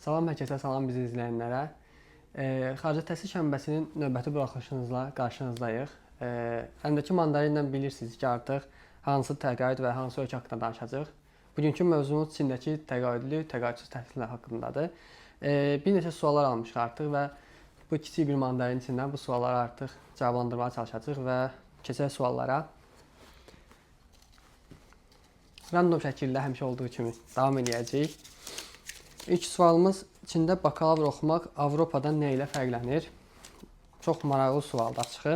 Salam hər kəsə, salam bizi izləyənlərə. Xarici təhsil şənbəsinin növbəti buraxılışınızla qarşınızdayıq. Əlimdəki mandarinlə bilirsiniz ki, artıq hansı təqaüd və hansı ölkə haqqında danışacağıq. Bugünkü mövzumuz Çindəki təqaüdlü, təqaüdsüz təhsillər haqqındadır. Bir neçə suallar almışıq artıq və bu kiçik bir mandarin içindən bu sualları artıq cavablandırmağa çalışacağıq və keçək suallara. Random şəkildə həmişə olduğu kimi davam edəcəyik. İlk sualımız, Çində bakalavr oxumaq Avropadan nə ilə fərqlənir? Çox maraqlı sualdır açığı.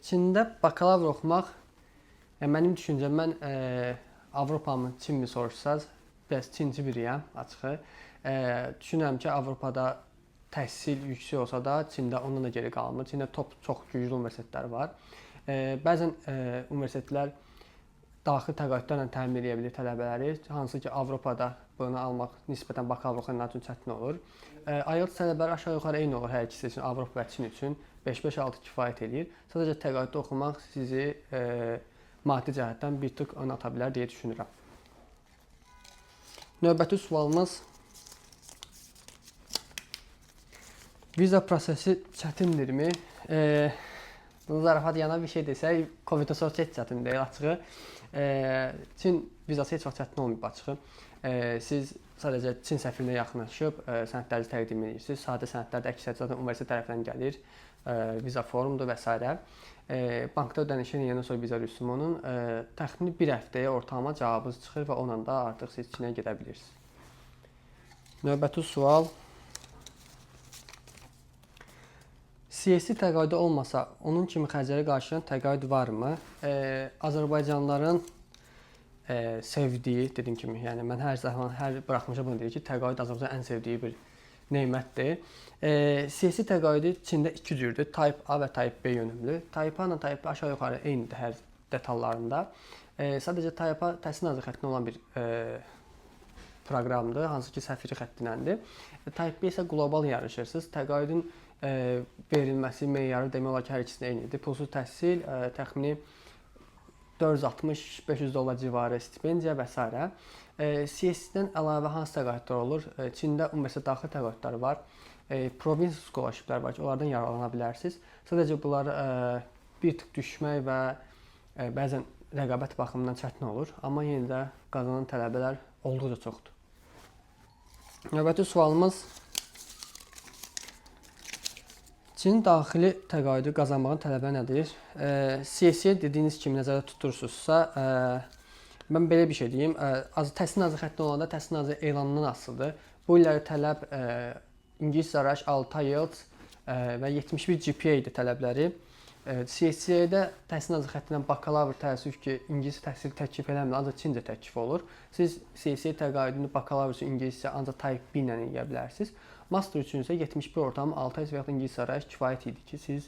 Çində bakalavr oxumaq, mənim düşüncəm, mən Avropamı Çinmi soruşsaz, biraz Çinci biriyəm açığı. Düşünürəm ki, Avropada təhsil yüksək olsa da, Çində ondan da geri qalmır. Çində çox güclü universitetlər var. Bəzən universitetlər daxili təqaüdlərlə təmin edə bilir tələbələri, hansı ki Avropada bunu almaq nisbətən bakalavr oxuyanlar üçün çətin olur. IELTS tələbələri aşağı yuxarı eyni olur hər ikisi üçün, Avropa və Çin üçün 5-5-6 kifayət eləyir. Sadəcə təqaüddə oxumaq sizi maddi cəhətdən bir tık ön ata bilər deyə düşünürəm. Növbəti sualımız, viza prosesi çətindirmi? Bunu zarafat yana bir şey desək, Covid-dən sonra heç çətin deyil açığı. Çin vizası heç vaxt çətin olmayıb açığı. Siz sadəcə Çin səfirinə yaxınlaşıb sənədlərinizi təqdim edirsiniz. Sadə sənədlər də əksəriyyət zaten universitet tərəfindən gəlir. Viza formudur və s. Bankda ödənişi eləyəndən sonra viza rüsumunun təxmini bir həftəyə ortalama cavabınız çıxır və onunla da artıq siz Çinə gedə bilirsiniz. Növbəti sual. Siyasi təqaüdü olmasa, onun kimi xərcləri qarşılayan təqaüd varmı? Azərbaycanlıların sevdiyi, dediyim kimi, yəni mən hər zaman, hər buraxmışa bunu deyir ki, təqaüd Azərbaycanın ən sevdiyi bir nemətdir. Siyasi təqaüdü Çində iki cürdür, Type A və Type B yönümlü. Type A ilə Type B aşağı yuxarı eynidir hər detallarında. Sadəcə Type A təhsil naziri xəttində olan bir proqramdır, hansı ki səfiri xəttinəndir. Type B isə qlobal yarışırsınız. Təqaüdün verilməsi meyarı demək olar ki, hər ikisində eynidir. Pulsuz təhsil, təxmini $460-500 civarı stipendiya və s. CSC-dən əlavə hansı təqaüdlər olur? Çində universitet daxili təqaüdlər var. Provinsial scholarshiplər var ki, onlardan yararlana bilərsiniz. Sadəcə bunlar bir tık düşmək və bəzən rəqabət baxımından çətin olur. Amma yenə də qazanan tələbələr olduqca çoxdur. Növbəti sualımız, Çin daxili təqaüdü qazanmağın tələbləri nədir? CSC dediyiniz kimi nəzərdə tutursunuzsa, mən belə bir şey deyim. Təhsil naziri xəttində olanda təhsil naziri elanından asılıdır. Bu illəri tələb İngilis Zaraş, 6 IELTS və 71 GPA idi tələbləri. CSC-də təhsil naziri xəttindən bakalavr təəssüf ki, ingilis təhsil təklif eləmir, ancaq Çincə təklif olur. Siz CSC təqaüdünü bakalavr üçün ingiliscə ancaq Type B ilə edə bilərsiniz. Master üçün isə 71 ortalama 6 IELTS və ya İngilis Zaraş kifayət idi ki, siz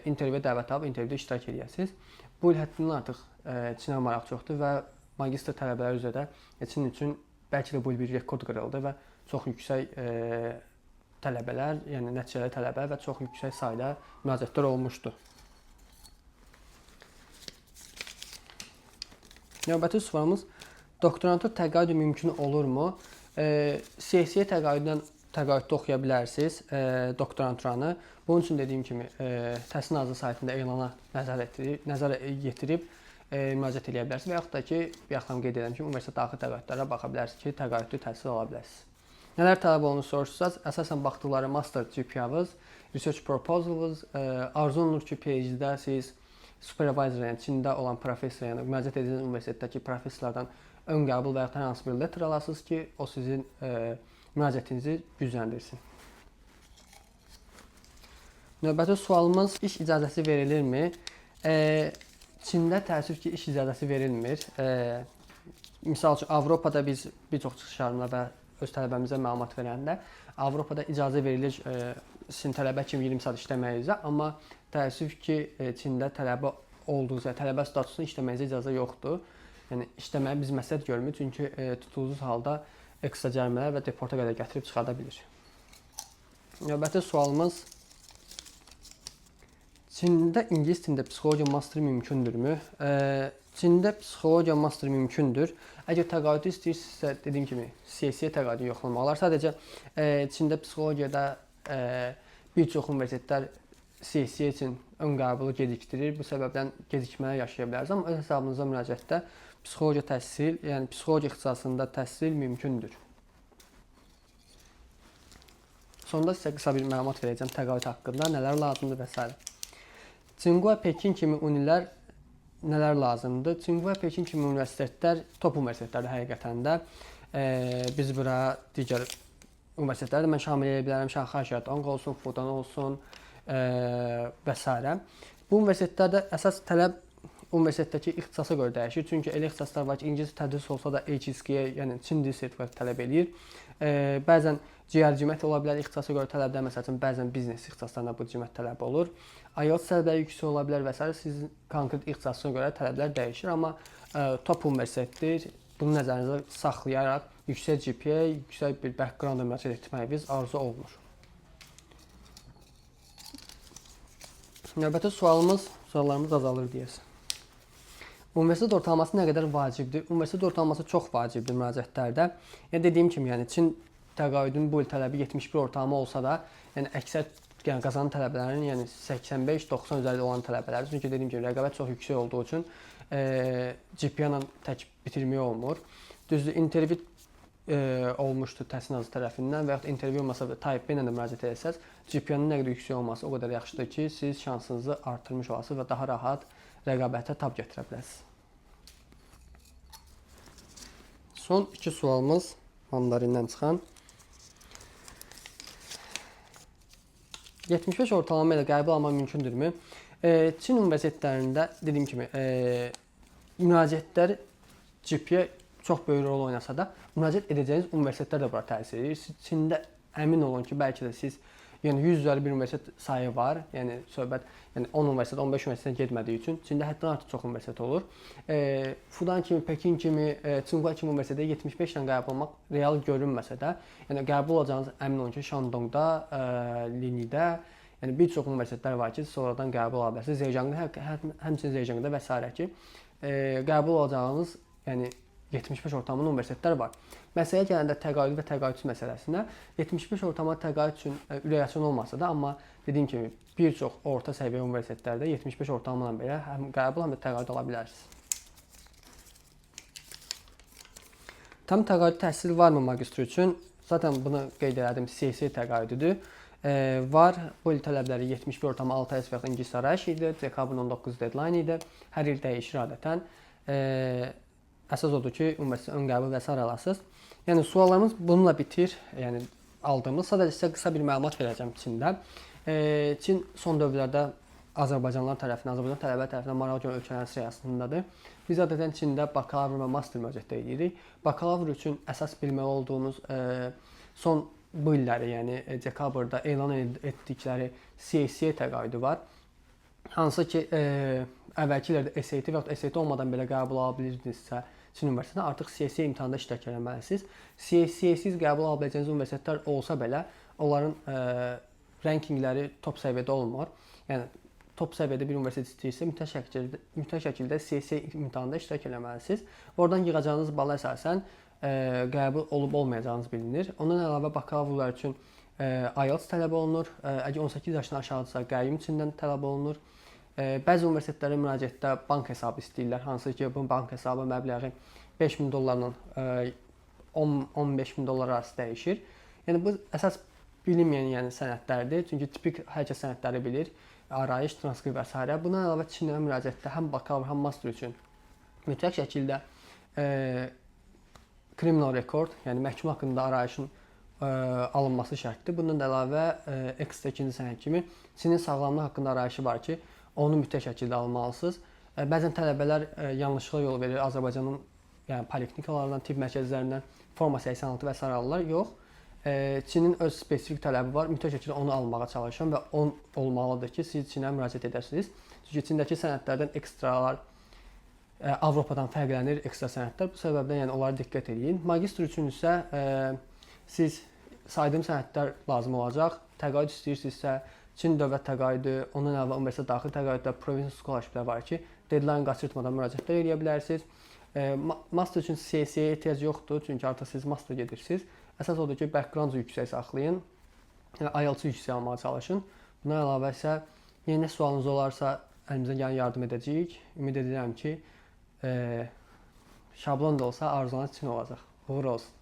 intervyuya dəvət alıb intervyuda iştirak edəsiniz. Bu il həddindən artıq Çinə maraq çoxdur və magistr tələbələri üzrə də Çin üçün bəlkə də bu il bir rekord qırıldı və çox yüksək tələbələr, yəni nəticəli tələbə və çox yüksək sayda müraciətlər olmuşdu. Növbəti sualımız, doktorantur təqaüdü mümkün olurmu? CSC təqaüddən təqaüddə oxuya bilərsiniz doktoranturanı. Bunun üçün dediyim kimi təhsil naziri saytında elana nəzər yetirib müraciət edə bilərsiniz və yaxud da ki, bir yaxdan qeyd edirəm ki, universitet daxili təqaüdlərə baxa bilərsiniz ki, təqaüdlü təhsil ala bilərsiniz. Nələr tələb olunur soruşsanız, əsasən baxdıqları master GPA-vız, research proposal-vız, arzu olunur ki, PhD-də siz supervisor, yəni Çində olan professor, yəni müraciət edəcəyiniz universitetdəki professorlardan ön qəbul və ya hər hansı bir letter alasınız ki, o sizin müraciətinizi gücləndirsin. Növbəti sualımız, iş icazəsi verilirmi? Çində təəssüf ki, iş icazəsi verilmir. Misal üçün, Avropada biz bir çox çıxışlarına və öz tələbəmizə məlumat verəndə Avropada icazə verilir sizin tələbə kimi 20 saat işləməyinizə, amma təəssüf ki, Çində tələbə olduğunuzda, tələbə statusunda işləməyinizə icazə yoxdur. Yəni, işləməyi biz məsləhət görmür, çünki tutulduğunuz halda ekstra cərimələr və deporta qədər gətirib çıxarda bilir. Növbəti sualımız, Çində ingilis dilində psixologiya masteri mümkündürmü? Çində psixologiya masteri mümkündür. Əgər təqaüdü istəyirsinizsə, dediyim kimi CSE təqaüdü yoxlamaq olar. Sadəcə içində psixologiyada bir çox universitetlər CSE üçün ön qəbulu gecikdirir. Bu səbəbdən gecikmələr yaşaya bilərsiniz. Amma öz hesabınıza müraciətdə psixologiya təhsil, yəni psixologiya ixtisasında təhsil mümkündür. Sonda sizə qısa bir məlumat verəcəm təqaüd haqqında, nələr lazımdır və s. Tsinghua, Pekin kimi unilər nələr lazımdır? Tsinghua, Pekin kimi universitetlər top universitetlərdir həqiqətən də. Biz bura digər universitetləri də mən şamil edə bilərəm. Şanxay Şiadong olsun, Fudan olsun və s. Bu universitetlərdə əsas tələb universitetdəki ixtisasa görə dəyişir. Çünki elə ixtisaslar var ki, ingilis tədris olsa da HSK-yə, yəni Çin dil sertifikatı tələb eləyir. Bəzən ciyərcimmət ola bilər ixtisasa görə tələblər, məsələn, bəzən biznes ixtisaslarında bu cimmət tələb olur. IELTS tələbləri yüksək ola bilər və s. Sizin konkret ixtisasına görə tələblər dəyişir, amma top universitetdir. Bunu nəzərinizdə saxlayaraq yüksək GPA, yüksək bir background-a müraciət etməyiniz arzu olunur. Növbəti suallarımız azalır deyəsən. Universitet ortalaması nə qədər vacibdir? Universitet ortalaması çox vacibdir müraciətlərdə. Yəni dediyim kimi, yəni Çin təqaüdünün bu il tələbi 71 ortalama olsa da, yəni əksər qazanan tələbələrin yəni 85-90 üzərində olan tələbələr. Çünki dediyim kimi, rəqabət çox yüksək olduğu üçün GPA ilə tək bitirmək olmur. Düzdür, intervyu olmuşdu təhsil naziri tərəfindən və yaxud intervyu olmasa da Type B ilə də müraciət etsəz, GPA-nın nə qədər yüksək olması o qədər yaxşıdır ki, siz şansınızı artırmış olasınız və daha rahat rəqabətə tab gətirə bilərsiniz. Son iki sualımız mandarindən çıxan. 75 ortalama ilə qəbul almaq mümkündürmü? Çin universitetlərində dediyim kimi müraciətlər GPA çox böyük rol oynasa da, müraciət edəcəyiniz universitetlər də bura təsir edir. Çində əmin olun ki, bəlkə də siz yəni 100 üzəri bir universitet sayı var. Yəni söhbət 10 universitet, 15 universitetə getmədiyi üçün Çində həddən artıq çox universitet olur. Fudan kimi, Pekin kimi, Tsinghua kimi universitetə 75 ilə qəbul olmaq real görünməsə də, yəni qəbul olacağınız əmin olun ki, Şandongda, Linidə, yəni bir çox universitetlər var ki, sonradan qəbul ola bilərsiniz. Zhejiangda, həmçinin Zhejiangda və s. ki, qəbul olacağınız, yəni 75 ortalama universitetlər var. Məsələyə gələndə təqaüd və təqaüdsüz məsələsinə 75 ortalama təqaüd üçün ürək açan olmasa da, amma dediyim kimi bir çox orta səviyyə universitetlərdə 75 ortalama ilə belə həm qəbul, həm də təqaüd ala bilərsiniz. Tam təqaüd təhsil varmı magistr üçün? Zaten bunu qeyd elədim, CSE təqaüdüdür. Var, bu il tələbləri 71 ortalama 6 S və ya ingilis arayış idi, dekabrın 19 deadline idi. Hər il dəyişir adətən. Əsas odur ki, universitet ön qəbul və s. alasınız. Yəni suallarımız bununla bitir. Yəni aldığımız, sadəcə sizə qısa bir məlumat verəcəm Çində. Çin son dövrlərdə Azərbaycanlılar tərəfindən, Azərbaycan tələbələr tərəfindən maraq görən ölkələrin sırasındadır. Biz adətən Çində bakalavr və master müraciət edirik. Bakalavr üçün əsas bilməli olduğunuz son bu illəri, yəni dekabrda elan etdikləri CSE təqaüdü var. Hansı ki, əvvəlki illərdə SAT və ya SAT olmadan belə qəbul ala bilirdinizsə, Çin universitetində artıq CSE imtahanda iştirak etməlisiniz. CSE-siz qəbul ala biləcəyiniz universitetlər olsa belə, onların rankingləri top səviyyədə olmur. Yəni top səviyyədə bir universitet istəyirsə, mütləq şəkildə CSE imtahanda iştirak etməlisiniz. Oradan yığacağınız bala əsasən qəbul olub olmayacağınız bilinir. Ondan əlavə bakalavrlar üçün IELTS tələb olunur. Əgər 18 yaşdan aşağıdırsa, qəyyum Çindən tələb olunur. Bəzi universitetlərə müraciətdə bank hesabı istəyirlər, hansı ki, bu bank hesabı məbləği $5,000 $15,000 arası dəyişir. Yəni bu əsas bilinməyən sənədlərdir, çünki tipik hər kəs sənədləri bilir, arayış, transkript və s. Buna əlavə Çinə müraciətdə həm bakalavr, həm master üçün mütləq şəkildə criminal record, yəni məhkum haqqında arayışın alınması şərtdir. Bundan da əlavə ekstra ikinci sənəd kimi Çinin sağlamlıq haqqında arayışı var ki, onu mütləq şəkildə almalısınız. Bəzən tələbələr yanlışlıqla yol verir Azərbaycanın poliklinikalarından, tibb mərkəzlərindən forma 86 və s. alırlar. Yox, Çinin öz spesifik tələbi var. Mütləq şəkildə onu almağa çalışın və 10 olmalıdır ki, siz Çinə müraciət edəsiniz. Çünki Çindəki sənədlərdən ekstralar Avropadan fərqlənir, ekstra sənədlər. Bu səbəbdən onlara diqqət edin. Magistr üçün isə siz saydığım sənədlər lazım olacaq. Təqaüd istəyirsinizsə, Çin dövlət təqaüdü, ondan əlavə universitet daxil təqaüdlər, provincial scholarshiplər var ki, deadline qaçırtmadan müraciətlər edə bilərsiniz. Master üçün CSA ehtiyac yoxdur, çünki artıq siz master gedirsiniz. Əsas odur ki, background yüksək saxlayın. IELTS yüksək almağa çalışın. Buna əlavə isə yeni sualınız olarsa əlimizdən gələn yardım edəcəyik. Ümid edirəm ki, şablon da olsa arzularınız üçün olacaq. Uğur olsun.